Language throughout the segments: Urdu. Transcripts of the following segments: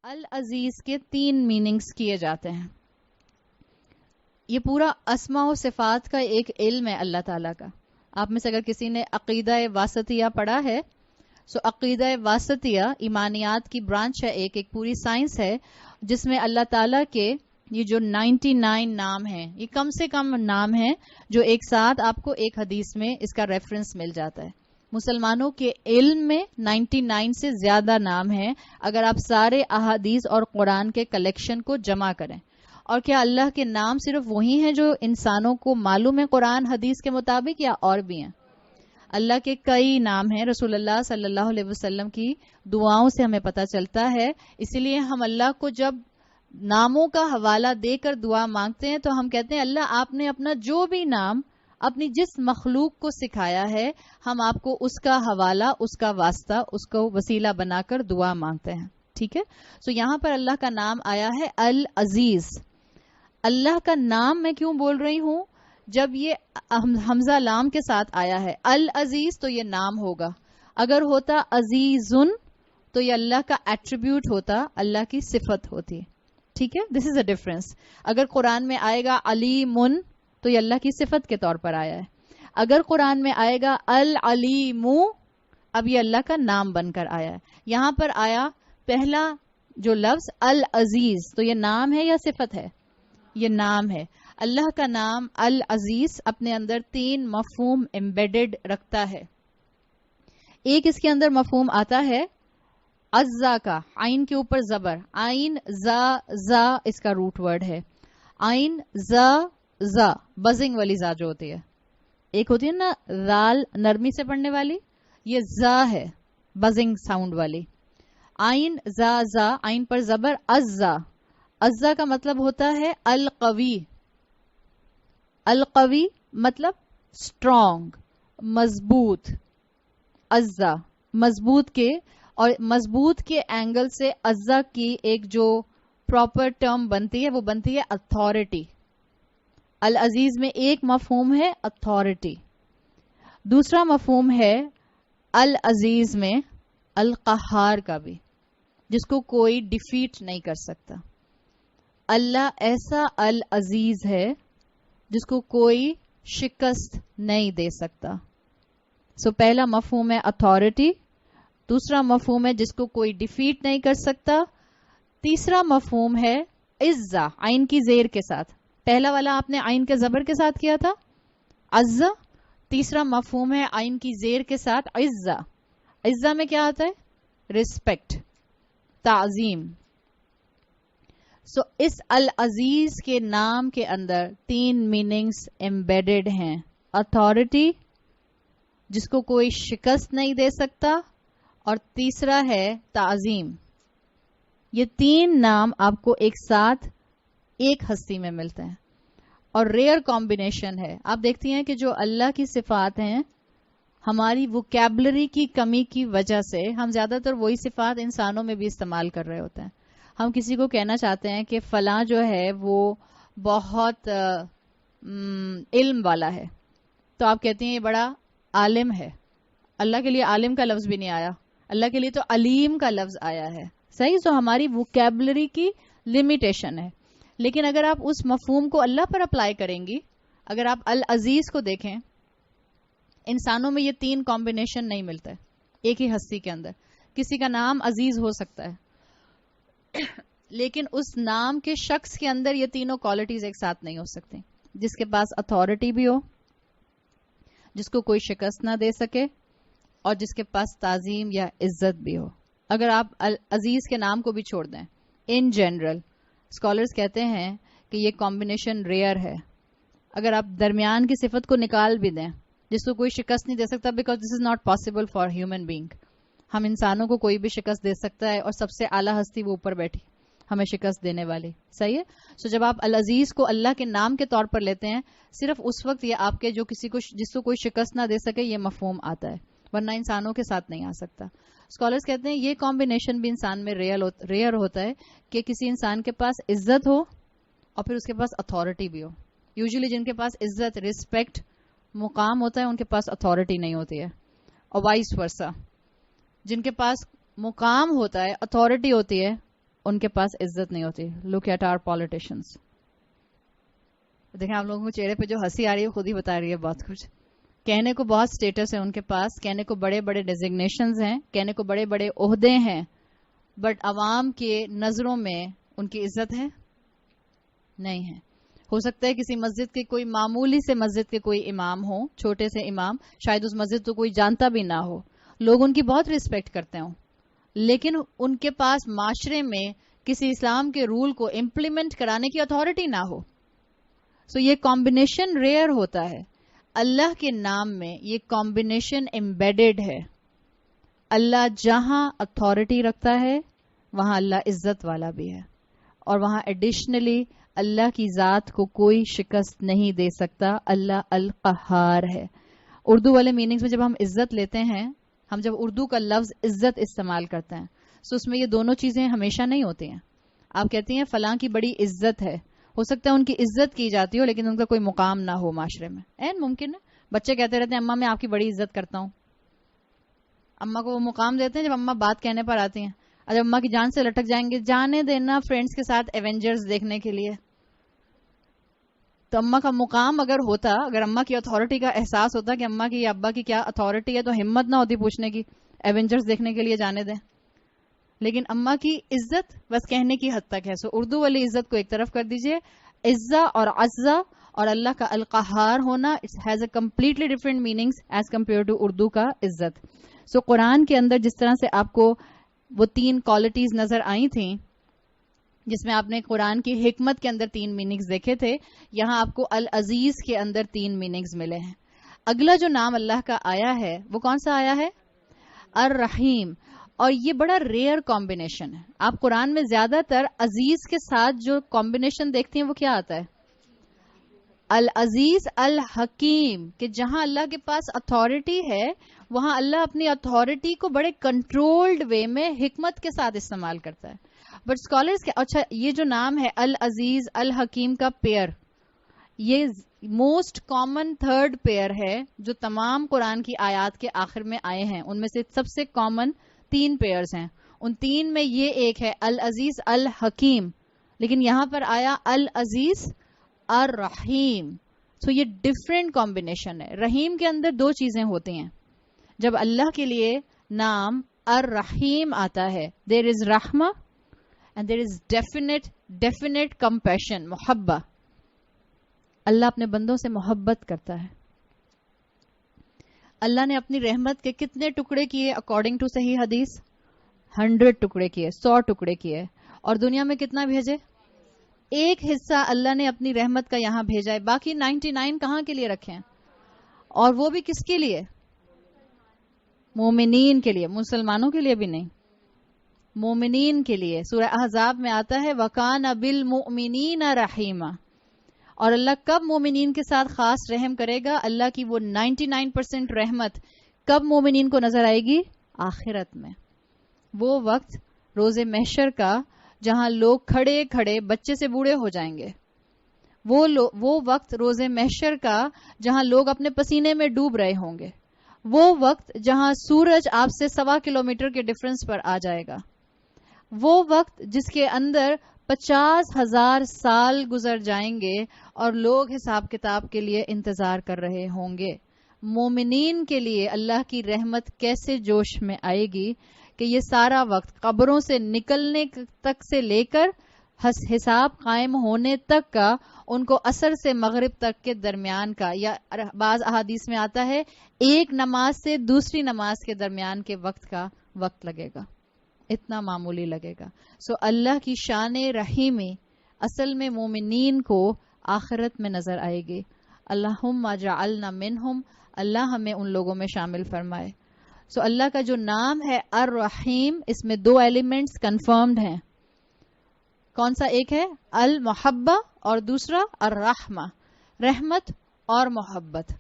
العزیز کے 3 میننگز کیے جاتے ہیں. یہ پورا اسماء و صفات کا ایک علم ہے اللہ تعالیٰ کا. آپ میں سے اگر کسی نے عقیدہ واسطیہ پڑھا ہے، سو عقیدہ واسطیہ ایمانیات کی برانچ ہے، ایک پوری سائنس ہے جس میں اللہ تعالیٰ کے یہ جو 99 نام ہیں، یہ کم سے کم نام ہیں جو ایک ساتھ آپ کو ایک حدیث میں اس کا ریفرنس مل جاتا ہے. مسلمانوں کے علم میں 99 سے زیادہ نام ہیں اگر آپ سارے احادیث اور قرآن کے کلیکشن کو جمع کریں. اور کیا اللہ کے نام صرف وہی ہیں جو انسانوں کو معلوم ہے قرآن حدیث کے مطابق، یا اور بھی ہیں؟ اللہ کے کئی نام ہیں. رسول اللہ صلی اللہ علیہ وسلم کی دعاؤں سے ہمیں پتہ چلتا ہے. اسی لیے ہم اللہ کو جب ناموں کا حوالہ دے کر دعا مانگتے ہیں تو ہم کہتے ہیں اللہ آپ نے اپنا جو بھی نام اپنی جس مخلوق کو سکھایا ہے، ہم آپ کو اس کا حوالہ، اس کا واسطہ، اس کو وسیلہ بنا کر دعا مانگتے ہیں. ٹھیک ہے. سو یہاں پر اللہ کا نام آیا ہے العزیز. اللہ کا نام میں کیوں بول رہی ہوں؟ جب یہ حمزہ لام کے ساتھ آیا ہے العزیز تو یہ نام ہوگا. اگر ہوتا عزیزن تو یہ اللہ کا ایٹریبیوٹ ہوتا، اللہ کی صفت ہوتی. ٹھیک ہے. This is a difference. اگر قرآن میں آئے گا علیمن تو یہ اللہ کی صفت کے طور پر آیا ہے. اگر قرآن میں آئے گا العلیم، اب یہ اللہ کا نام بن کر آیا ہے. یہاں پر آیا پہلا جو لفظ العزیز، تو یہ نام ہے یا صفت ہے؟ یہ نام ہے. اللہ کا نام العزیز اپنے اندر 3 مفہوم ایمبیڈڈ رکھتا ہے. ایک اس کے اندر مفہوم آتا ہے عزا کا، عین کے اوپر زبر، عین زا اس کا روٹ ورڈ ہے. عین زا بزنگ والی زا جو ہوتی ہے، ایک ہوتی ہے نا زال نرمی سے پڑھنے والی، یہ زا ہے بزنگ ساؤنڈ والی. عین زا عین پر زبر عزا کا مطلب ہوتا ہے القوی. القوی مطلب اسٹرانگ، مضبوط. عزا مضبوط کے، اور مضبوط کے اینگل سے عزا کی ایک جو پراپر ٹرم بنتی ہے وہ بنتی ہے اتھارٹی. العزیز میں ایک مفہوم ہے اتھارٹی. دوسرا مفہوم ہے العزیز میں القہار کا بھی، جس کو کوئی ڈیفیٹ نہیں کر سکتا. اللہ ایسا العزیز ہے جس کو کوئی شکست نہیں دے سکتا. سو پہلا مفہوم ہے اتھارٹی، دوسرا مفہوم ہے جس کو کوئی ڈیفیٹ نہیں کر سکتا، تیسرا مفہوم ہے عزا عین کی زیر کے ساتھ. پہلا والا آپ نے عین کے زبر کے ساتھ کیا تھا عزا، تیسرا مفہوم ہے عین کی زیر کے ساتھ عزا. عزا میں کیا آتا ہے؟ رسپیکٹ، تعظیم. سو اس العزیز کے نام کے اندر 3 میننگز ایمبیڈڈ ہیں. اتھارٹی جس کو کوئی شکست نہیں دے سکتا، اور تیسرا ہے تعظیم. یہ 3 نام آپ کو ایک ساتھ ایک ہستی میں ملتے ہیں اور ریئر کمبینیشن ہے. آپ دیکھتی ہیں کہ جو اللہ کی صفات ہیں، ہماری ووکیبلری کی کمی کی وجہ سے ہم زیادہ تر وہی صفات انسانوں میں بھی استعمال کر رہے ہوتے ہیں. ہم کسی کو کہنا چاہتے ہیں کہ فلاں جو ہے وہ بہت علم والا ہے، تو آپ کہتے ہیں یہ بڑا عالم ہے. اللہ کے لیے عالم کا لفظ بھی نہیں آیا، اللہ کے لیے تو علیم کا لفظ آیا ہے. صحیح. سو ہماری ووکیبلری کی لمیٹیشن ہے. لیکن اگر آپ اس مفہوم کو اللہ پر اپلائی کریں گی، اگر آپ العزیز کو دیکھیں، انسانوں میں یہ 3 کمبینیشن نہیں ملتا ہے ایک ہی ہستی کے اندر. کسی کا نام عزیز ہو سکتا ہے لیکن اس نام کے شخص کے اندر یہ تینوں کوالٹیز ایک ساتھ نہیں ہو سکتی. جس کے پاس اتھارٹی بھی ہو، جس کو کوئی شکست نہ دے سکے، اور جس کے پاس تعظیم یا عزت بھی ہو. اگر آپ العزیز کے نام کو بھی چھوڑ دیں، ان جنرل اسکالرز کہتے ہیں کہ یہ کمبینیشن ریئر ہے. اگر آپ درمیان کی صفت کو نکال بھی دیں، جس کو کوئی شکست نہیں دے سکتا، because this is not possible for human being. ہم انسانوں کو کوئی بھی شکست دے سکتا ہے، اور سب سے اعلیٰ ہستی وہ اوپر بیٹھی ہمیں شکست دینے والی. صحیح ہے. سو جب آپ العزیز کو اللہ کے نام کے طور پر لیتے ہیں، صرف اس وقت یہ آپ کے جو کسی کو جس کو کوئی شکست نہ دے سکے یہ مفہوم آتا ہے، ورنہ انسانوں کے ساتھ نہیں آ سکتا. اسکالرز کہتے ہیں یہ کمبینیشن بھی انسان میں ریئر ہوتا ہے کہ کسی انسان کے پاس عزت ہو اور پھر اس کے پاس اتھارٹی بھی ہو. یوزلی جن کے پاس عزت، رسپیکٹ، مقام ہوتا ہے ان کے پاس اتھارٹی نہیں ہوتی ہے، اور وائس ورسا. جن کے پاس مقام ہوتا ہے، اتھارٹی ہوتی ہے، ان کے پاس عزت نہیں ہوتی. Look at our politicians. دیکھیں آپ لوگوں کو چہرے پہ جو ہنسی آ رہی ہے خود ہی بتا رہی ہے بہت کچھ. کہنے کو بہت اسٹیٹس ہے ان کے پاس, کہنے کو بڑے بڑے ڈیزگنیشنز ہیں, کہنے کو بڑے بڑے عہدے ہیں, بٹ عوام کے نظروں میں ان کی عزت ہے نہیں ہے. ہو سکتا ہے کسی مسجد کے کوئی معمولی سے مسجد کے کوئی امام ہو, چھوٹے سے امام, شاید اس مسجد کو کوئی جانتا بھی نہ ہو, لوگ ان کی بہت ریسپیکٹ کرتے ہوں, لیکن ان کے پاس معاشرے میں کسی اسلام کے رول کو امپلیمنٹ کرانے کی اتھارٹی نہ ہو. سو یہ کمبینیشن ریئر ہوتا ہے. اللہ کے نام میں یہ کمبینیشن امبیڈڈ ہے. اللہ جہاں اتھارٹی رکھتا ہے وہاں اللہ عزت والا بھی ہے, اور وہاں ایڈیشنلی اللہ کی ذات کو کوئی شکست نہیں دے سکتا. اللہ القہار ہے. اردو والے میننگز میں جب ہم عزت لیتے ہیں, ہم جب اردو کا لفظ عزت استعمال کرتے ہیں, تو اس میں یہ دونوں چیزیں ہمیشہ نہیں ہوتی ہیں. آپ کہتی ہیں فلاں کی بڑی عزت ہے, ہو سکتا ہے ان کی عزت کی جاتی ہو لیکن ان کا کوئی مقام نہ ہو معاشرے میں. ممکن ہے. بچے کہتے رہتے ہیں اماں میں آپ کی بڑی عزت کرتا ہوں. اماں کو وہ مقام دیتے ہیں جب اماں بات کہنے پر آتی ہیں, اور جب اماں کی جان سے لٹک جائیں گے, جانے دینا فرینڈز کے ساتھ ایونجرز دیکھنے کے لیے, تو اماں کا مقام اگر ہوتا, اگر اماں کی اتھارٹی کا احساس ہوتا کہ اماں کی یا ابا کی کیا اتھارٹی ہے, تو ہمت نہ ہوتی پوچھنے کی ایونجرز دیکھنے کے لیے جانے دیں. لیکن اماں کی عزت بس کہنے کی حد تک ہے. سو اردو والی عزت کو ایک طرف کر دیجئے. عزہ اور عزہ اور اللہ کا القہار ہونا, it has a completely different meanings as compare to Urdu کا عزت. سو قرآن کے اندر جس طرح سے آپ کو وہ 3 کوالٹیز نظر آئی تھیں, جس میں آپ نے قرآن کی حکمت کے اندر 3 میننگز دیکھے تھے, یہاں آپ کو العزیز کے اندر 3 میننگز ملے ہیں. اگلا جو نام اللہ کا آیا ہے وہ کون سا آیا ہے؟ الرحیم. اور یہ بڑا ریئر کمبینیشن ہے. آپ قرآن میں زیادہ تر عزیز کے ساتھ جو کمبینیشن دیکھتی ہیں وہ کیا آتا ہے؟ العزیز الحکیم. کہ جہاں اللہ کے پاس اتھارٹی ہے وہاں اللہ اپنی اتھارٹی کو بڑے کنٹرولڈ وے میں حکمت کے ساتھ استعمال کرتا ہے. بٹ اسکالرز کے اچھا یہ جو نام ہے العزیز الحکیم کا پیئر, یہ موسٹ کامن 3rd پیئر ہے جو تمام قرآن کی آیات کے آخر میں آئے ہیں. ان میں سے سب سے کامن 3 پیئرز ہیں. ان 3 میں یہ ایک ہے العزیز الحکیم, لیکن یہاں پر آیا العزیز الرحیم. سو یہ ڈفرینٹ کمبینیشن ہے. رحیم کے اندر 2 چیزیں ہوتی ہیں. جب اللہ کے لیے نام الرحیم آتا ہے, دیر از رحمہ and there is definite compassion, محبت. اللہ اپنے بندوں سے محبت کرتا ہے. اللہ نے اپنی رحمت کے کتنے ٹکڑے کیے اکارڈنگ ٹو صحیح حدیث؟ 100 ٹکڑے کیے, 100 ٹکڑے کیے. اور دنیا میں کتنا بھیجے؟ ایک حصہ اللہ نے اپنی رحمت کا یہاں بھیجا ہے, باقی 99 کہاں کے لیے رکھے ہیں؟ اور وہ بھی کس کے لیے؟ مومنین کے لیے, مسلمانوں کے لیے بھی نہیں, مومنین کے لیے. سورہ احزاب میں آتا ہے وَكَانَ بِالْمُؤْمِنِينَ رَحِيمًا. اور اللہ کب مومنین کے ساتھ خاص رحم کرے گا؟ اللہ کی وہ 99% رحمت کب مومنین کو نظر آئے گی؟ آخرت میں. وہ وقت روز محشر کا جہاں لوگ کھڑے کھڑے بچے سے بوڑھے ہو جائیں گے. وہ وقت روز محشر کا جہاں لوگ اپنے پسینے میں ڈوب رہے ہوں گے. وہ وقت جہاں سورج آپ سے 1.25 کلومیٹر کے ڈفرنس پر آ جائے گا. وہ وقت جس کے اندر 50,000 سال گزر جائیں گے اور لوگ حساب کتاب کے لیے انتظار کر رہے ہوں گے. مومنین کے لیے اللہ کی رحمت کیسے جوش میں آئے گی کہ یہ سارا وقت قبروں سے نکلنے تک سے لے کر حساب قائم ہونے تک کا, ان کو عصر سے مغرب تک کے درمیان کا, یا بعض احادیث میں آتا ہے ایک نماز سے دوسری نماز کے درمیان کے وقت کا وقت لگے گا, اتنا معمولی لگے گا. سو اللہ کی شان رحیمی اصل میں مومنین کو آخرت میں نظر آئے گی. اللہم اجعلنا منہم, اللہ ہمیں ان لوگوں میں شامل فرمائے. سو اللہ کا جو نام ہے الرحیم, اس میں 2 ایلیمنٹس کنفرمڈ ہیں. کون سا؟ ایک ہے المحبہ اور دوسرا الرحمہ, رحمت اور محبت.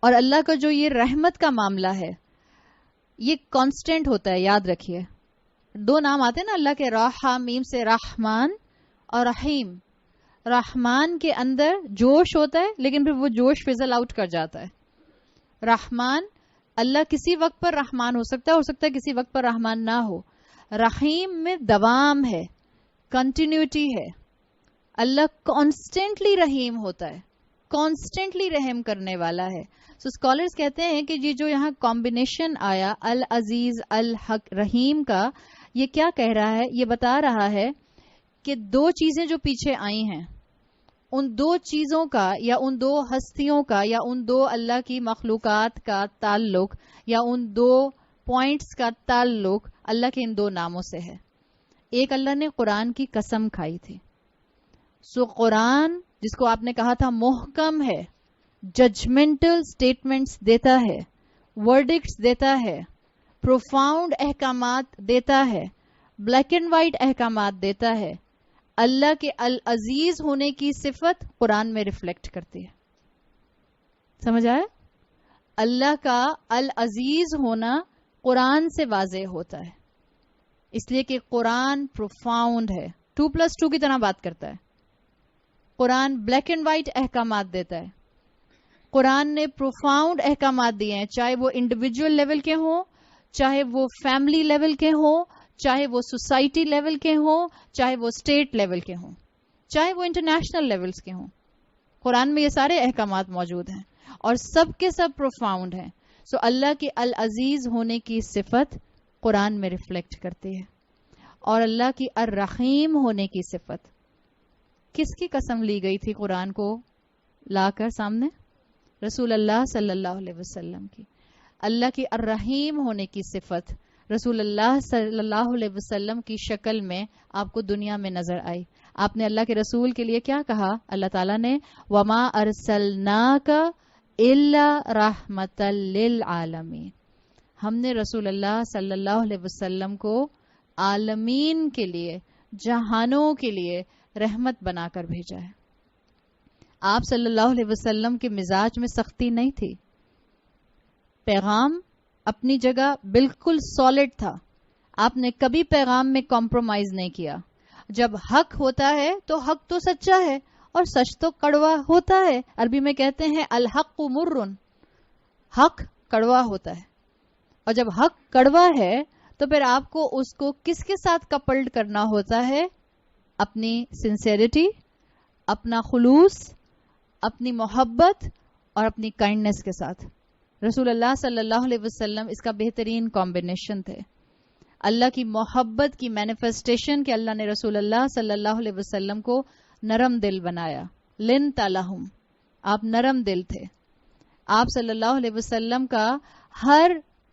اور اللہ کا جو یہ رحمت کا معاملہ ہے یہ کانسٹنٹ ہوتا ہے, یاد رکھیے. 2 نام آتے ہیں نا اللہ کے, رحمیم سے رحمان اور رحیم. رحمان کے اندر جوش ہوتا ہے لیکن پھر وہ جوش فضل آؤٹ کر جاتا ہے. رحمان, اللہ کسی وقت پر رحمان ہو سکتا ہے کسی وقت پر رحمان نہ ہو. رحیم میں دوام ہے, کنٹینیوٹی ہے. اللہ کانسٹنٹلی رحیم ہوتا ہے, کانسٹنٹلی رحم کرنے والا ہے. سو اسکالرس کہتے ہیں کہ یہ جو یہاں کمبینیشن آیا العزیز الحق رحیم کا, یہ کیا کہہ رہا ہے؟ یہ بتا رہا ہے کہ دو چیزیں جو پیچھے آئی ہیں, ان دو چیزوں کا یا ان دو ہستیوں کا یا ان دو اللہ کی مخلوقات کا تعلق یا ان دو پوائنٹس کا تعلق اللہ کے ان دو ناموں سے ہے. ایک, اللہ نے قرآن کی قسم کھائی تھی. سو قرآن جس کو آپ نے کہا تھا محکم ہے, ججمنٹل سٹیٹمنٹس دیتا ہے, ورڈکٹس دیتا ہے, پروفاؤنڈ احکامات دیتا ہے, بلیک اینڈ وائٹ احکامات دیتا ہے. اللہ کے العزیز ہونے کی صفت قرآن میں ریفلیکٹ کرتی ہے. سمجھ آیا؟ اللہ کا العزیز ہونا قرآن سے واضح ہوتا ہے, اس لیے کہ قرآن پروفاؤنڈ ہے, 2+2 کی طرح بات کرتا ہے. قرآن بلیک اینڈ وائٹ احکامات دیتا ہے. قرآن نے پروفاؤنڈ احکامات دیے ہیں, چاہے وہ انڈیویجول لیول کے ہوں, چاہے وہ فیملی لیول کے ہوں, چاہے وہ سوسائٹی لیول کے ہوں, چاہے وہ اسٹیٹ لیول کے ہوں, چاہے وہ انٹرنیشنل لیولز کے ہوں. قرآن میں یہ سارے احکامات موجود ہیں اور سب کے سب پروفاؤنڈ ہیں. سو اللہ کے العزیز ہونے کی صفت قرآن میں ریفلیکٹ کرتی ہے. اور اللہ کی الرحیم ہونے کی صفت کس کی قسم لی گئی تھی قرآن کو لا کر سامنے؟ رسول اللہ صلی اللہ علیہ وسلم کی. اللہ کی الرحیم ہونے کی صفت رسول اللہ صلی اللہ علیہ وسلم کی شکل میں آپ کو دنیا میں نظر آئی. آپ نے اللہ کے رسول کے لیے کیا کہا؟ اللہ تعالیٰ نے وَمَا أَرْسَلْنَاكَ إِلَّا رَحْمَةً لِّلْعَالَمِينَ, ہم نے رسول اللہ صلی اللہ علیہ وسلم کو عالمین کے لیے, جہانوں کے لیے رحمت بنا کر بھیجا ہے. آپ صلی اللہ علیہ وسلم کے مزاج میں سختی نہیں تھی. پیغام اپنی جگہ بالکل سالڈ تھا. آپ نے کبھی پیغام میں کمپرومائز نہیں کیا. جب حق ہوتا ہے تو حق تو سچا ہے اور سچ تو کڑوا ہوتا ہے. عربی میں کہتے ہیں الحق مرن, حق کڑوا ہوتا ہے. اور جب حق کڑوا ہے تو پھر آپ کو اس کو کس کے ساتھ کپلڈ کرنا ہوتا ہے؟ اپنی سنسیریٹی, اپنا خلوص, اپنی محبت اور اپنی کائنڈنس کے ساتھ. رسول اللہ صلی اللہ علیہ وسلم اس کا بہترین کمبینیشن تھے. اللہ کی محبت کی مینیفیسٹیشن کہ اللہ نے رسول اللہ صلی اللہ علیہ وسلم کو نرم دل بنایا. لن تالہم, آپ نرم دل تھے. آپ صلی اللہ علیہ وسلم کا ہر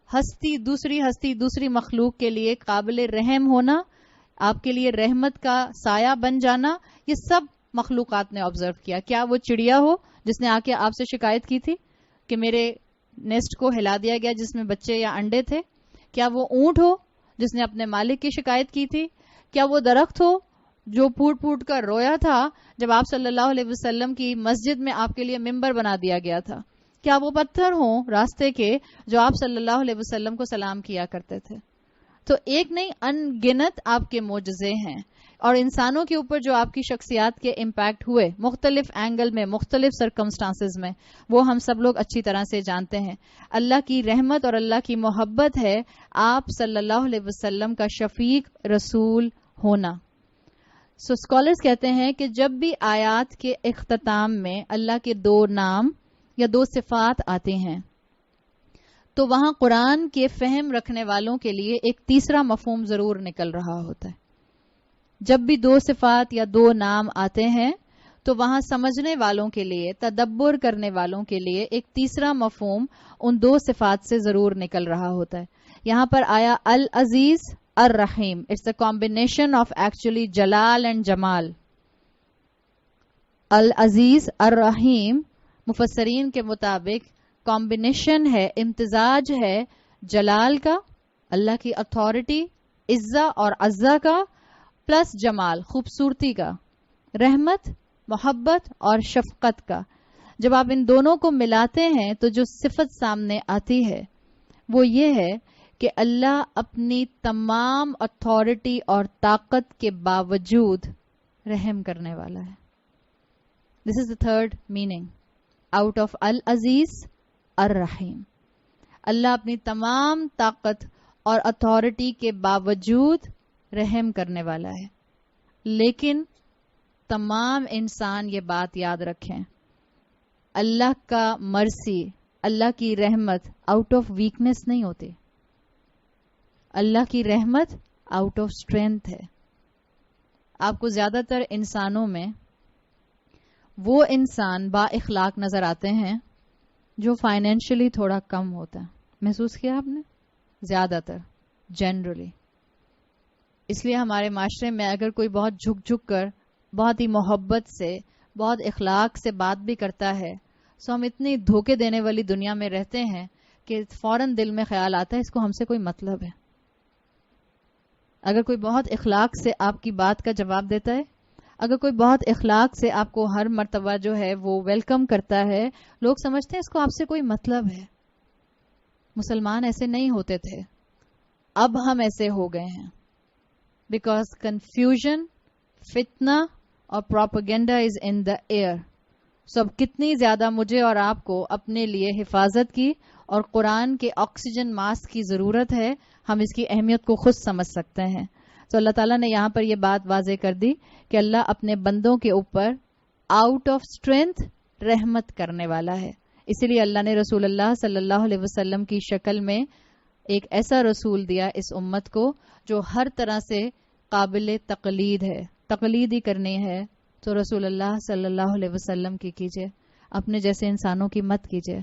ہستی دوسری مخلوق کے لیے قابل رحم ہونا, آپ کے لیے رحمت کا سایہ بن جانا, یہ سب مخلوقات نے آبزرو کیا. کیا وہ چڑیا ہو جس نے آ کے آپ سے شکایت کی تھی کہ میرے نیسٹ کو ہلا دیا گیا جس میں بچے یا انڈے تھے؟ کیا وہ اونٹ ہو جس نے اپنے مالک کی شکایت کی تھی؟ کیا وہ درخت ہو جو پھوٹ پھوٹ کر رویا تھا جب آپ صلی اللہ علیہ وسلم کی مسجد میں آپ کے لیے ممبر بنا دیا گیا تھا؟ کیا وہ پتھر ہوں راستے کے جو آپ صلی اللہ علیہ وسلم کو سلام کیا کرتے تھے؟ تو ایک نہیں ان گنت آپ کے معجزے ہیں. اور انسانوں کے اوپر جو آپ کی شخصیات کے امپیکٹ ہوئے مختلف اینگل میں, مختلف سرکمسٹانسز میں, وہ ہم سب لوگ اچھی طرح سے جانتے ہیں. اللہ کی رحمت اور اللہ کی محبت ہے آپ صلی اللہ علیہ وسلم کا شفیق رسول ہونا. سو اسکالرز کہتے ہیں کہ جب بھی آیات کے اختتام میں اللہ کے دو نام یا دو صفات آتے ہیں تو وہاں قرآن کے فہم رکھنے والوں کے لیے ایک تیسرا مفہوم ضرور نکل رہا ہوتا ہے. جب بھی دو صفات یا دو نام آتے ہیں تو وہاں سمجھنے والوں کے لیے, تدبر کرنے والوں کے لیے ایک تیسرا مفہوم ان دو صفات سے ضرور نکل رہا ہوتا ہے. یہاں پر آیا العزیز الرحیم, it's a combination of actually جلال اینڈ جمال. العزیز الرحیم مفسرین کے مطابق کمبینیشن ہے, امتزاج ہے جلال کا, اللہ کی اتھارٹی, عزہ اور عزہ کا, پلس جمال, خوبصورتی کا, رحمت, محبت اور شفقت کا. جب آپ ان دونوں کو ملاتے ہیں تو جو صفت سامنے آتی ہے وہ یہ ہے کہ اللہ اپنی تمام اتھارٹی اور طاقت کے باوجود رحم کرنے والا ہے. This is the third meaning out of العزیز الرحیم. اللہ اپنی تمام طاقت اور اتھارٹی کے باوجود رحم کرنے والا ہے. لیکن تمام انسان یہ بات یاد رکھیں، اللہ کا مرسی، اللہ کی رحمت آؤٹ آف ویکنس نہیں ہوتی. اللہ کی رحمت آؤٹ آف اسٹرینتھ ہے. آپ کو زیادہ تر انسانوں میں وہ انسان با اخلاق نظر آتے ہیں جو فائنینشلی تھوڑا کم ہوتا ہے. محسوس کیا آپ نے؟ زیادہ تر جنرلی. اس لیے ہمارے معاشرے میں اگر کوئی بہت جھک جھک کر بہت ہی محبت سے بہت اخلاق سے بات بھی کرتا ہے، سو ہم اتنی دھوکے دینے والی دنیا میں رہتے ہیں کہ فوراً دل میں خیال آتا ہے اس کو ہم سے کوئی مطلب ہے. اگر کوئی بہت اخلاق سے آپ کی بات کا جواب دیتا ہے، اگر کوئی بہت اخلاق سے آپ کو ہر مرتبہ جو ہے وہ ویلکم کرتا ہے، لوگ سمجھتے ہیں اس کو آپ سے کوئی مطلب ہے. مسلمان ایسے نہیں ہوتے تھے، اب ہم ایسے ہو گئے ہیں. بیکاز کنفیوژن، فتنہ اور پروپیگنڈا از ان دا ایئر. سو اب کتنی زیادہ مجھے اور آپ کو اپنے لیے حفاظت کی اور قرآن کے آکسیجن ماسک کی ضرورت ہے، ہم اس کی اہمیت کو خود سمجھ سکتے ہیں. تو اللہ تعالیٰ نے یہاں پر یہ بات واضح کر دی کہ اللہ اپنے بندوں کے اوپر آؤٹ آف اسٹرینتھ رحمت کرنے والا ہے. اسی لیے اللہ نے رسول اللہ صلی اللہ علیہ وسلم کی شکل میں ایک ایسا رسول دیا اس امت کو جو ہر طرح سے قابل تقلید ہے. تقلید ہی کرنی ہے تو رسول اللہ صلی اللہ علیہ وسلم کی کیجئے، اپنے جیسے انسانوں کی مت کیجئے.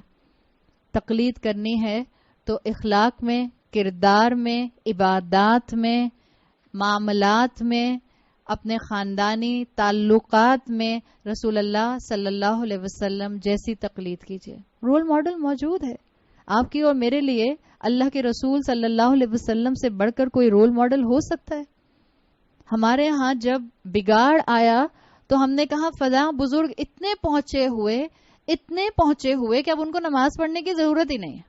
تقلید کرنی ہے تو اخلاق میں، کردار میں، عبادات میں، معاملات میں، اپنے خاندانی تعلقات میں رسول اللہ صلی اللہ علیہ وسلم جیسی تقلید کیجئے. رول ماڈل موجود ہے آپ کی اور میرے لیے. اللہ کے رسول صلی اللہ علیہ وسلم سے بڑھ کر کوئی رول ماڈل ہو سکتا ہے؟ ہمارے ہاں جب بگاڑ آیا تو ہم نے کہا فلاں بزرگ اتنے پہنچے ہوئے کہ اب ان کو نماز پڑھنے کی ضرورت ہی نہیں ہے.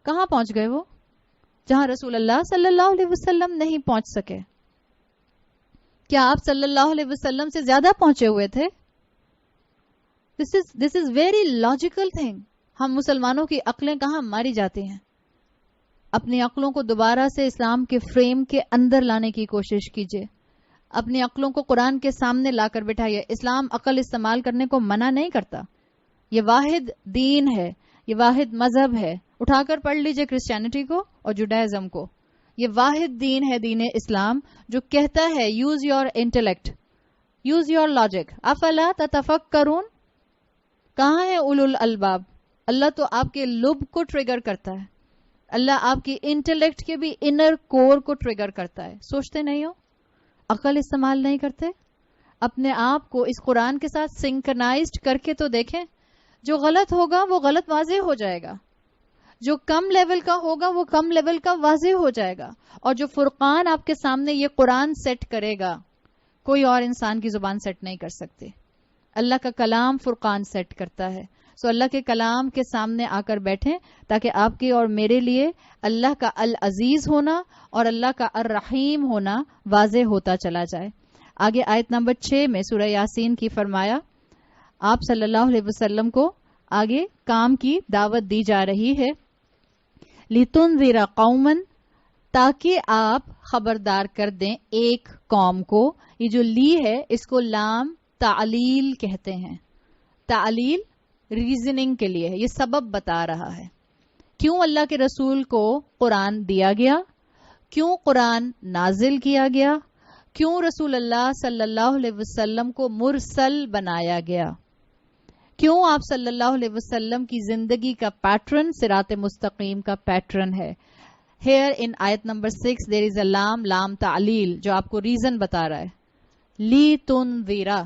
کہاں پہنچ گئے وہ؟ جہاں رسول اللہ صلی اللہ علیہ وسلم نہیں پہنچ سکے. کیا آپ صلی اللہ علیہ وسلم سے زیادہ پہنچے ہوئے تھے؟ دس از ویری لاجیکل تھنگ. ہم مسلمانوں کی عقلیں کہاں ماری جاتی ہیں. اپنی عقلوں کو دوبارہ سے اسلام کے فریم کے اندر لانے کی کوشش کیجیے. اپنی عقلوں کو قرآن کے سامنے لا کر بٹھائیے. اسلام عقل استعمال کرنے کو منع نہیں کرتا. یہ واحد دین ہے، یہ واحد مذہب ہے. اٹھا کر پڑھ لیجئے کرسچینٹی کو اور جوڈائزم کو. یہ واحد دین ہے، دین اسلام، جو کہتا ہے use your intellect, use your logic. افلا تتفکرون. کہاں ہے اولو الالباب؟ اللہ تو آپ کے لب کو ٹریگر کرتا ہے. اللہ آپ کی انٹلیکٹ کے بھی انر کور کو ٹریگر کرتا ہے. سوچتے نہیں ہو؟ عقل استعمال نہیں کرتے؟ اپنے آپ کو اس قرآن کے ساتھ سنکرنائزڈ کر کے تو دیکھیں. جو غلط ہوگا وہ غلط واضح ہو جائے گا، جو کم لیول کا ہوگا وہ کم لیول کا واضح ہو جائے گا. اور جو فرقان آپ کے سامنے یہ قرآن سیٹ کرے گا، کوئی اور انسان کی زبان سیٹ نہیں کر سکتے. اللہ کا کلام فرقان سیٹ کرتا ہے. سو اللہ کے کلام کے سامنے آ کر بیٹھیں تاکہ آپ کے اور میرے لیے اللہ کا العزیز ہونا اور اللہ کا الرحیم ہونا واضح ہوتا چلا جائے. آگے آیت نمبر 6 میں سورہ یاسین کی فرمایا آپ صلی اللہ علیہ وسلم کو آگے کام کی دعوت دی جا رہی ہے. لِتُنذِرَ قَوْمًا، تاکہ آپ خبردار کر دیں ایک قوم کو. یہ جو لی ہے اس کو لام تعلیل کہتے ہیں. تعلیل ریزننگ کے لیے ہے، یہ سبب بتا رہا ہے کیوں اللہ کے رسول کو قرآن دیا گیا، کیوں قرآن نازل کیا گیا، کیوں رسول اللہ صلی اللہ علیہ وسلم کو مرسل بنایا گیا، کیوں آپ صلی اللہ علیہ وسلم کی زندگی کا پیٹرن صراط مستقیم کا پیٹرن ہے. ہیئر ان آیت نمبر 6 دیر از اے لام تعلیل جو آپ کو ریزن بتا رہا ہے. لی تنذرا،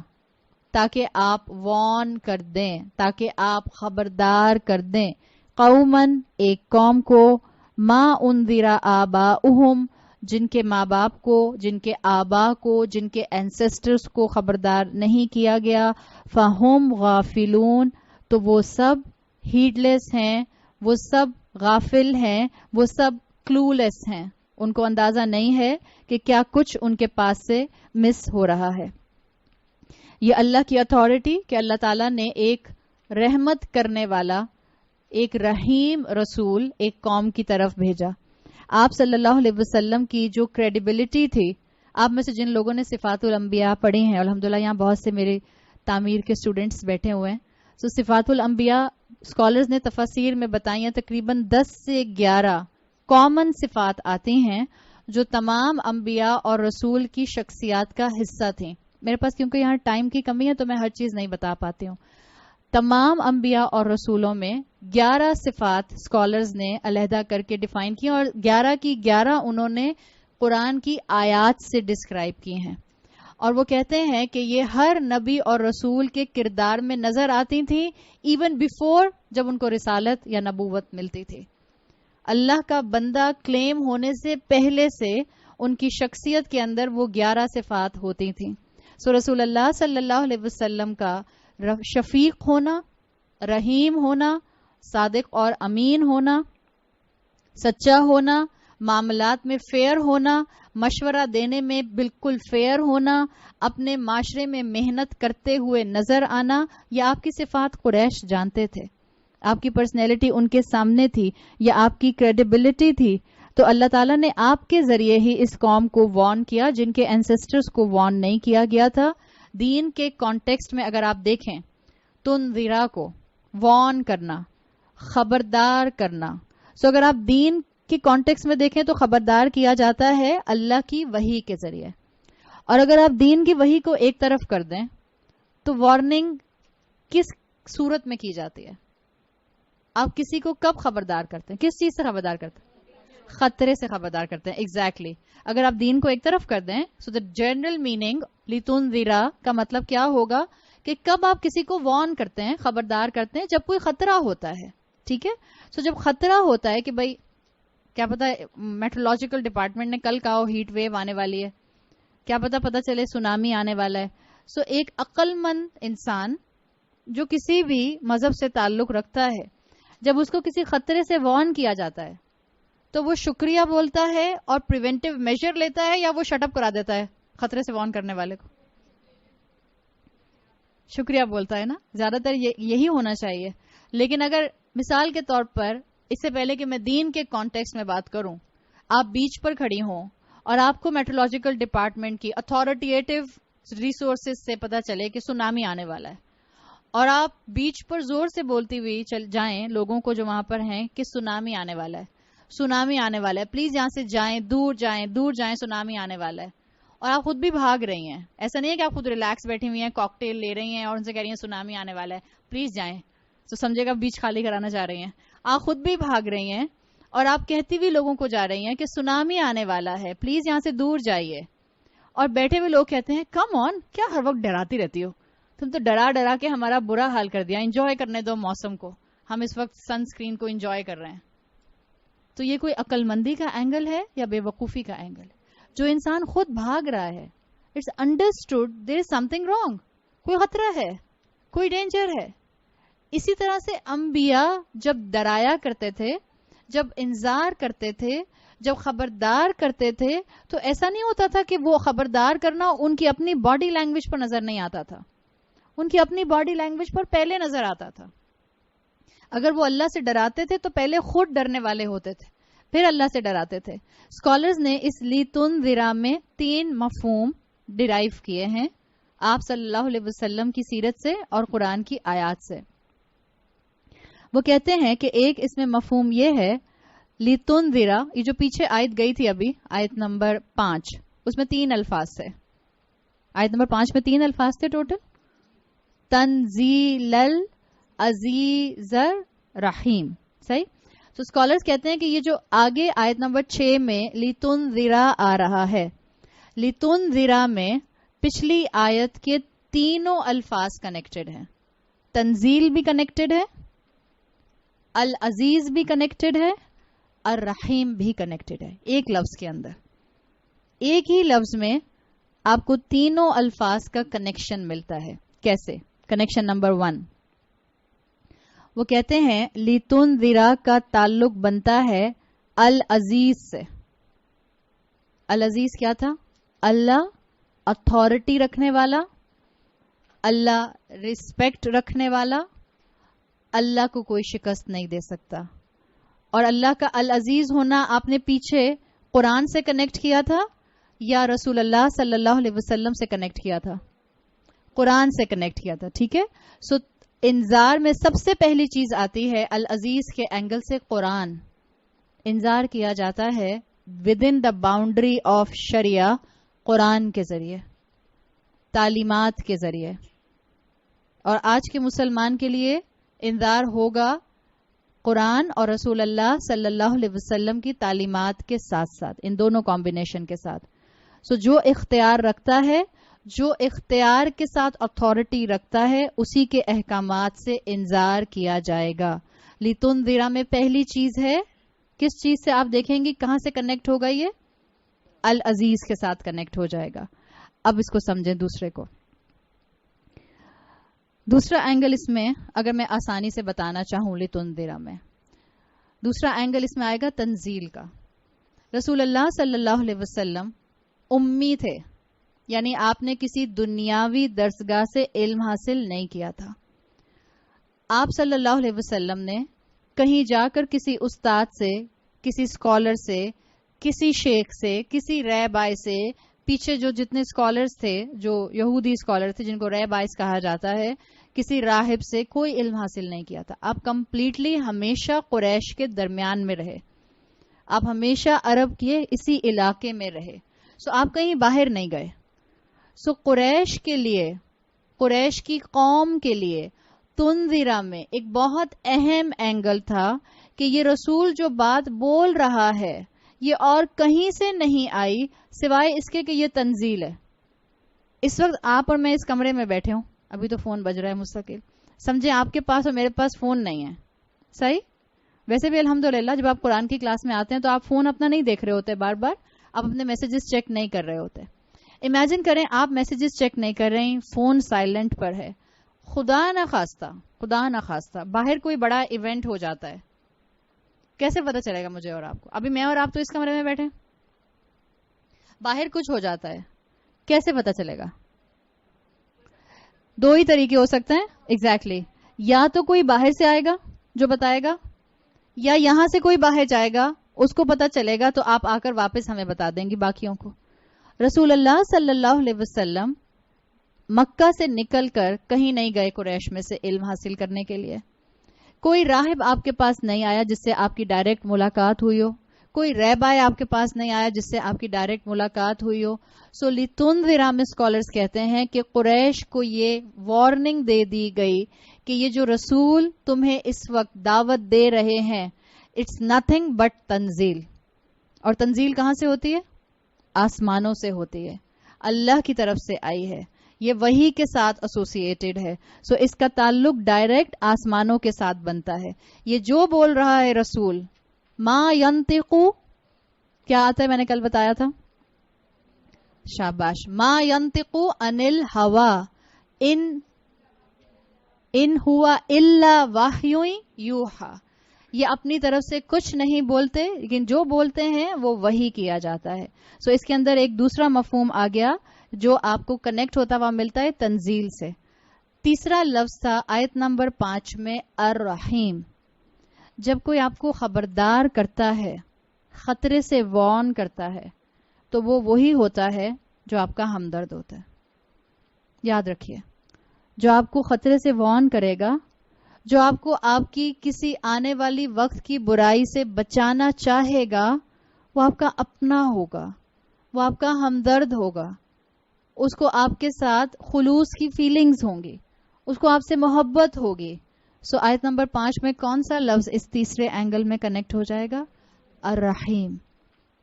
تاکہ آپ وارن کر دیں، تاکہ آپ خبردار کر دیں. قومن، ایک قوم کو، ما انذرا آباؤہم، جن کے ماں باپ کو، جن کے آبا کو، جن کے اینسسٹرز کو خبردار نہیں کیا گیا. فہم غافلون، تو وہ سب ہیڈ لیس ہیں، وہ سب غافل ہیں، وہ سب کلو لیس ہیں. ان کو اندازہ نہیں ہے کہ کیا کچھ ان کے پاس سے مس ہو رہا ہے. یہ اللہ کی اتھارٹی کہ اللہ تعالیٰ نے ایک رحمت کرنے والا، ایک رحیم رسول ایک قوم کی طرف بھیجا. آپ صلی اللہ علیہ وسلم کی جو کریڈیبلٹی تھی. آپ میں سے جن لوگوں نے صفات الانبیاء پڑھی ہیں, الحمدللہ یہاں بہت سے میرے تعمیر کے اسٹوڈنٹس بیٹھے ہوئے ہیں, تو صفات الانبیاء اسکالرز نے تفاسیر میں بتائی ہیں تقریباً 10 سے 11 کامن صفات آتی ہیں جو تمام انبیاء اور رسول کی شخصیات کا حصہ تھیں. میرے پاس کیونکہ یہاں ٹائم کی کمی ہے تو میں ہر چیز نہیں بتا پاتی ہوں. تمام انبیاء اور رسولوں میں 11 صفات اسکالرز نے علیحدہ کر کے ڈیفائن کی, اور 11 کی 11 انہوں نے قرآن کی آیات سے ڈسکرائب کی ہیں. اور وہ کہتے ہیں کہ یہ ہر نبی اور رسول کے کردار میں نظر آتی تھیں ایون بیفور, جب ان کو رسالت یا نبوت ملتی تھی. اللہ کا بندہ کلیم ہونے سے پہلے سے ان کی شخصیت کے اندر وہ 11 صفات ہوتی تھیں. سو رسول اللہ صلی اللہ علیہ وسلم کا شفیق ہونا, رحیم ہونا, صادق اور امین ہونا, سچا ہونا, معاملات میں فیئر ہونا, مشورہ دینے میں بالکل فیئر ہونا, اپنے معاشرے میں محنت کرتے ہوئے نظر آنا, یہ آپ کی صفات قریش جانتے تھے. آپ کی پرسنالٹی ان کے سامنے تھی, یا آپ کی کریڈیبلٹی تھی. تو اللہ تعالیٰ نے آپ کے ذریعے ہی اس قوم کو وارن کیا جن کے اینسسٹرز کو وارن نہیں کیا گیا تھا. دین کے کانٹیکسٹ میں اگر آپ دیکھیں, تنذیرا کو وارن کرنا, خبردار کرنا. سو اگر آپ دین کے کانٹیکسٹ میں دیکھیں تو خبردار کیا جاتا ہے اللہ کی وحی کے ذریعے. اور اگر آپ دین کی وحی کو ایک طرف کر دیں تو وارننگ کس صورت میں کی جاتی ہے؟ آپ کسی کو کب خبردار کرتے ہیں؟ کس چیز سے خبردار کرتے ہیں؟ خطرے سے خبردار کرتے ہیں. ایگزیکٹلی. اگر آپ دین کو ایک طرف کر دیں, سو دا جنرل میننگ لتنذرا کا مطلب کیا ہوگا کہ کب آپ کسی کو وارن کرتے ہیں, خبردار کرتے ہیں, جب کوئی خطرہ ہوتا ہے. ٹھیک ہے. سو جب خطرہ ہوتا ہے کہ بھائی کیا پتا میٹرولوجیکل ڈپارٹمنٹ نے کل کہا ہیٹ ویو آنے والی ہے, کیا پتا چلے سونامی آنے والا ہے. سو ایک عقل مند انسان جو کسی بھی مذہب سے تعلق رکھتا ہے, جب اس کو کسی خطرے سے وارن کیا جاتا ہے تو وہ شکریہ بولتا ہے اور پریونٹیو میجر لیتا ہے, یا وہ شٹ اپ کرا دیتا ہے خطرے سے وارن کرنے والے کو؟ شکریہ بولتا ہے نا, زیادہ تر یہی ہونا چاہیے. لیکن اگر مثال کے طور پر, اس سے پہلے کہ میں دین کے کانٹیکسٹ میں بات کروں, آپ بیچ پر کھڑی ہوں اور آپ کو میٹرولوجیکل ڈپارٹمنٹ کی اتھارٹیٹیو ریسورسز سے پتا چلے کہ سونامی آنے والا ہے, اور آپ بیچ پر زور سے بولتی ہوئی چل جائیں لوگوں کو جو وہاں پر ہیں کہ سونامی آنے والا ہے, سونامی آنے والا ہے, پلیز یہاں سے جائیں, دور جائیں, سونامی آنے والا ہے. اور آپ خود بھی بھاگ رہی ہیں. ایسا نہیں ہے کہ آپ خود ریلیکس بیٹھی ہوئی ہیں, کاکٹیل لے رہی ہیں اور ان سے کہہ رہی ہیں سونامی آنے والا ہے, پلیز جائیں, تو سمجھے گا بیچ خالی کرانا چاہ رہی ہیں. آپ خود بھی بھاگ رہی ہیں اور آپ کہتی ہوئی لوگوں کو جا رہی ہیں کہ سونامی آنے والا ہے, پلیز یہاں سے دور جائیے. اور بیٹھے ہوئے لوگ کہتے ہیں کم آن, کیا ہر وقت ڈراتی رہتی ہو, تم تو ڈرا کے ہمارا برا حال کر دیا, انجوائے کرنے دو موسم کو, ہم اس وقت سن اسکرین کو انجوائے کر رہے ہیں. تو یہ کوئی عقل مندی کا اینگل ہے یا بے وقوفی کا اینگل ہے؟ جو انسان خود بھاگ رہا ہے, it's understood there is something wrong, کوئی خطرہ ہے, کوئی ڈینجر ہے. اسی طرح سے انبیاء جب ڈرایا کرتے تھے, جب انذار کرتے تھے, جب خبردار کرتے تھے, تو ایسا نہیں ہوتا تھا کہ وہ خبردار کرنا ان کی اپنی باڈی لینگویج پر نظر نہیں آتا تھا, ان کی اپنی باڈی لینگویج پر پہلے نظر آتا تھا. اگر وہ اللہ سے ڈراتے تھے تو پہلے خود ڈرنے والے ہوتے تھے, پھر اللہ سے ڈراتے تھے. اسکالرز نے اس لتنذرا میں 3 مفہوم ڈرائیو کیے ہیں آپ صلی اللہ علیہ وسلم کی سیرت سے اور قرآن کی آیات سے. وہ کہتے ہیں کہ ایک اس میں مفہوم یہ ہے, لتنذرا, یہ جو پیچھے آیت گئی تھی ابھی, آیت نمبر 5, اس میں 3 الفاظ تھے. آیت نمبر 5 میں 3 الفاظ تھے ٹوٹل. تنزیل العزیز الرحیم, صحیح. تو اسکالرز کہتے ہیں کہ یہ جو آگے آیت نمبر 6 میں لتنذرا آ رہا ہے, لتنذرا میں پچھلی آیت کے تینوں الفاظ کنیکٹڈ ہیں. تنزیل بھی کنیکٹڈ ہے, العزیز بھی کنیکٹڈ ہے, الرحیم بھی کنیکٹڈ ہے. ایک لفظ کے اندر, ایک ہی لفظ میں آپ کو تینوں الفاظ کا کنیکشن ملتا ہے. کیسے؟ کنیکشن نمبر 1, وہ کہتے ہیں لتنذرا کا تعلق بنتا ہے العزیز سے. العزیز کیا تھا؟ اللہ اتھارٹی رکھنے والا, اللہ ریسپیکٹ رکھنے والا, اللہ کو کوئی شکست نہیں دے سکتا. اور اللہ کا العزیز ہونا آپ نے پیچھے قرآن سے کنیکٹ کیا تھا یا رسول اللہ صلی اللہ علیہ وسلم سے کنیکٹ کیا تھا؟ قرآن سے کنیکٹ کیا تھا. ٹھیک ہے. سو انذار میں سب سے پہلی چیز آتی ہے العزیز کے اینگل سے قرآن. انذار کیا جاتا ہے within the boundary of شریعہ، قرآن کے ذریعے، تعلیمات کے ذریعے. اور آج کے مسلمان کے لیے انذار ہوگا قرآن اور رسول اللہ صلی اللہ علیہ وسلم کی تعلیمات کے ساتھ ساتھ، ان دونوں کمبینیشن کے ساتھ. سو جو اختیار رکھتا ہے، جو اختیار کے ساتھ اتھارٹی رکھتا ہے، اسی کے احکامات سے انذار کیا جائے گا. لتنذر میں پہلی چیز ہے، کس چیز سے آپ دیکھیں گی کہاں سے کنیکٹ ہوگا؟ یہ العزیز کے ساتھ کنیکٹ ہو جائے گا. اب اس کو سمجھیں دوسرے کو. دوسرا اینگل اس میں اگر میں آسانی سے بتانا چاہوں لتنذر میں، دوسرا اینگل اس میں آئے گا تنزیل کا. رسول اللہ صلی اللہ علیہ وسلم امی تھے، یعنی آپ نے کسی دنیاوی درسگاہ سے علم حاصل نہیں کیا تھا. آپ صلی اللہ علیہ وسلم نے کہیں جا کر کسی استاد سے، کسی اسکالر سے، کسی شیخ سے، کسی ریبائی سے، پیچھے جو جتنے اسکالرز تھے، جو یہودی اسکالر تھے جن کو ریبائز کہا جاتا ہے، کسی راہب سے کوئی علم حاصل نہیں کیا تھا. آپ کمپلیٹلی ہمیشہ قریش کے درمیان میں رہے، آپ ہمیشہ عرب کے اسی علاقے میں رہے. سو آپ کہیں باہر نہیں گئے. سو قریش کے لیے، قریش کی قوم کے لیے تنذیرہ میں ایک بہت اہم اینگل تھا کہ یہ رسول جو بات بول رہا ہے یہ اور کہیں سے نہیں آئی سوائے اس کے کہ یہ تنزیل ہے. اس وقت آپ اور میں اس کمرے میں بیٹھے ہوں، ابھی تو فون بج رہا ہے مستقل، سمجھیں آپ کے پاس اور میرے پاس فون نہیں ہے. صحیح؟ ویسے بھی الحمدللہ جب آپ قرآن کی کلاس میں آتے ہیں تو آپ فون اپنا نہیں دیکھ رہے ہوتے، بار بار آپ اپنے میسیجز چیک نہیں کر رہے ہوتے. امیجن کریں آپ میسیجز چیک نہیں کر رہے ہیں، فون سائلنٹ پر ہے، خدا نہ خواستہ باہر کوئی بڑا ایونٹ ہو جاتا ہے، کیسے پتا چلے گا مجھے اور آپ کو؟ ابھی میں اور آپ تو اس کمرے میں بیٹھے، باہر کچھ ہو جاتا ہے، کیسے پتا چلے گا؟ دو ہی طریقے ہو سکتے ہیں. ایگزیکٹلی یا تو کوئی باہر سے آئے گا جو بتائے گا، یا یہاں سے کوئی باہر جائے گا اس کو پتا چلے گا تو آپ آ کر واپس ہمیں بتا دیں گی باقیوں کو. رسول اللہ صلی اللہ علیہ وسلم مکہ سے نکل کر کہیں نہیں گئے قریش میں سے علم حاصل کرنے کے لیے. کوئی راہب آپ کے پاس نہیں آیا جس سے آپ کی ڈائریکٹ ملاقات ہوئی ہو، کوئی ریبائی آپ کے پاس نہیں آیا جس سے آپ کی ڈائریکٹ ملاقات ہوئی ہو. سو لتنذر میں اسکالرز کہتے ہیں کہ قریش کو یہ وارننگ دے دی گئی کہ یہ جو رسول تمہیں اس وقت دعوت دے رہے ہیں اٹس نتھنگ بٹ تنزیل. اور تنزیل کہاں سے ہوتی ہے؟ آسمانوں سے ہوتی ہے، اللہ کی طرف سے آئی ہے، یہ وحی کے ساتھ ایسوسیٹڈ ہے. سو اس کا تعلق ڈائریکٹ آسمانوں کے ساتھ بنتا ہے. یہ جو بول رہا ہے رسول، ما ینطقو، کیا آتا ہے میں نے کل بتایا تھا، شاباش، ما ینطقو عن الہوا ان ہوا الا وحی یوحا. یہ اپنی طرف سے کچھ نہیں بولتے، لیکن جو بولتے ہیں وہ وحی کیا جاتا ہے. سو اس کے اندر ایک دوسرا مفہوم آ گیا جو آپ کو کنیکٹ ہوتا ہوا ملتا ہے تنزیل سے. تیسرا لفظ تھا آیت نمبر 5 میں الرحیم. جب کوئی آپ کو خبردار کرتا ہے، خطرے سے وارن کرتا ہے، تو وہ وہی ہوتا ہے جو آپ کا ہمدرد ہوتا ہے. یاد رکھیے، جو آپ کو خطرے سے وارن کرے گا، جو آپ کو آپ کی کسی آنے والی وقت کی برائی سے بچانا چاہے گا، وہ آپ کا اپنا ہوگا، وہ آپ کا ہمدرد ہوگا، اس کو آپ کے ساتھ خلوص کی فیلنگز ہوں گی، اس کو آپ سے محبت ہوگی. سو آیت نمبر 5 میں کون سا لفظ اس تیسرے اینگل میں کنیکٹ ہو جائے گا؟ الرحیم.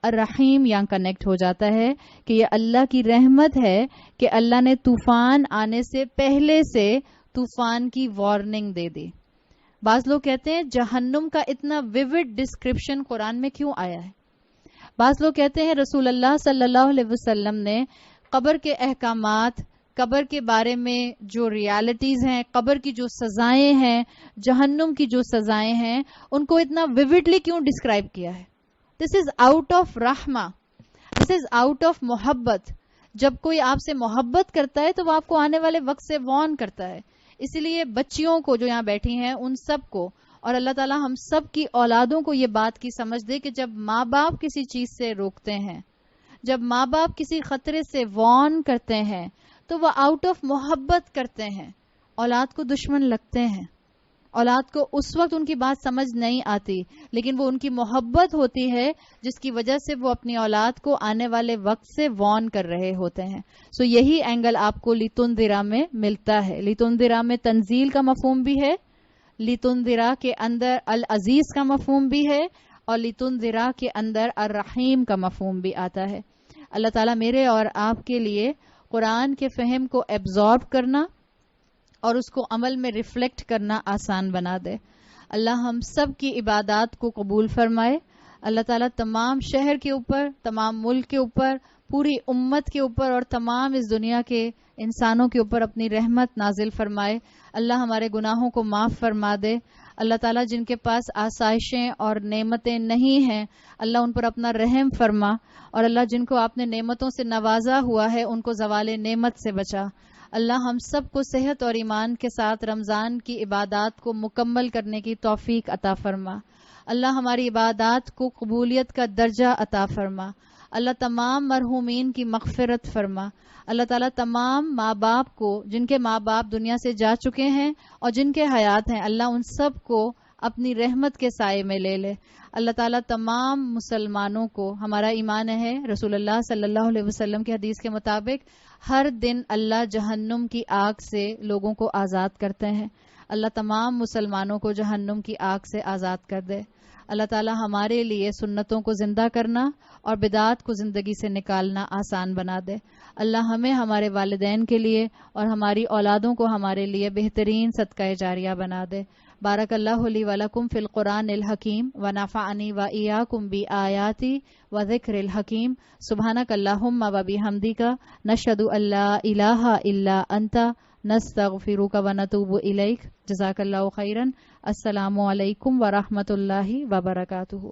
الرحیم یہاں کنیکٹ ہو جاتا ہے کہ یہ اللہ کی رحمت ہے کہ اللہ نے طوفان آنے سے پہلے سے طوفان کی وارننگ دے دی. بعض لوگ کہتے ہیں جہنم کا اتنا ویوڈ ڈسکرپشن قرآن میں کیوں آیا ہے؟ بعض لوگ کہتے ہیں رسول اللہ صلی اللہ علیہ وسلم نے قبر کے احکامات، قبر کے بارے میں جو ریالٹیز ہیں، قبر کی جو سزائیں ہیں، جہنم کی جو سزائیں ہیں، ان کو اتنا ویوڈلی کیوں ڈسکرائب کیا ہے؟ دس از آؤٹ آف رحمہ، دس از آؤٹ آف محبت. جب کوئی آپ سے محبت کرتا ہے تو وہ آپ کو آنے والے وقت سے وارن کرتا ہے. اسی لیے بچیوں کو جو یہاں بیٹھی ہیں ان سب کو، اور اللہ تعالیٰ ہم سب کی اولادوں کو یہ بات کی سمجھ دے کہ جب ماں باپ کسی چیز سے روکتے ہیں، جب ماں باپ کسی خطرے سے وارن کرتے ہیں تو وہ آؤٹ آف محبت کرتے ہیں، اولاد کو دشمن لگتے ہیں، اولاد کو اس وقت ان کی بات سمجھ نہیں آتی، لیکن وہ ان کی محبت ہوتی ہے جس کی وجہ سے وہ اپنی اولاد کو آنے والے وقت سے وارن کر رہے ہوتے ہیں. سو یہی اینگل آپ کو لتنذرا میں ملتا ہے. لتنذرا میں تنزیل کا مفہوم بھی ہے، لتنذرا کے اندر العزیز کا مفہوم بھی ہے، اور لتنذرا کے اندر الرحیم کا مفہوم بھی آتا ہے. اللہ تعالیٰ میرے اور آپ کے لیے قرآن کے فہم کو ایبزارب کرنا اور اس کو عمل میں ریفلیکٹ کرنا آسان بنا دے. اللہ ہم سب کی عبادات کو قبول فرمائے. اللہ تعالیٰ تمام شہر کے اوپر، تمام ملک کے اوپر، پوری امت کے اوپر اور تمام اس دنیا کے انسانوں کے اوپر اپنی رحمت نازل فرمائے. اللہ ہمارے گناہوں کو معاف فرما دے. اللہ تعالیٰ جن کے پاس آسائشیں اور نعمتیں نہیں ہیں، اللہ ان پر اپنا رحم فرما، اور اللہ جن کو آپ نے نعمتوں سے نوازا ہوا ہے ان کو زوال نعمت سے بچا. اللہ ہم سب کو صحت اور ایمان کے ساتھ رمضان کی عبادات کو مکمل کرنے کی توفیق عطا فرما. اللہ ہماری عبادات کو قبولیت کا درجہ عطا فرما. اللہ تمام مرحومین کی مغفرت فرما. اللہ تعالیٰ تمام ماں باپ کو، جن کے ماں باپ دنیا سے جا چکے ہیں اور جن کے حیات ہیں، اللہ ان سب کو اپنی رحمت کے سائے میں لے لے. اللہ تعالیٰ تمام مسلمانوں کو، ہمارا ایمان ہے رسول اللہ صلی اللہ علیہ وسلم کی حدیث کے مطابق ہر دن اللہ جہنم کی آگ سے لوگوں کو آزاد کرتے ہیں. اللہ تمام مسلمانوں کو جہنم کی آگ سے آزاد کر دے. اللہ تعالیٰ ہمارے لیے سنتوں کو زندہ کرنا اور بدعات کو زندگی سے نکالنا آسان بنا دے. اللہ ہمیں ہمارے والدین کے لیے اور ہماری اولادوں کو ہمارے لیے بہترین صدقہ جاریہ بنا دے. بارک اللہ لی ولکم فی القرآن الحکیم ونفعنی وإیاکم بآیاتی وذکر الحکیم. سبحانک اللہم وبحمدک نشہد ان لا الہ الا انت نستغفرک ونتوب الیک. جزاک اللہ خیرا. السلام علیکم ورحمۃ اللہ وبرکاتہ.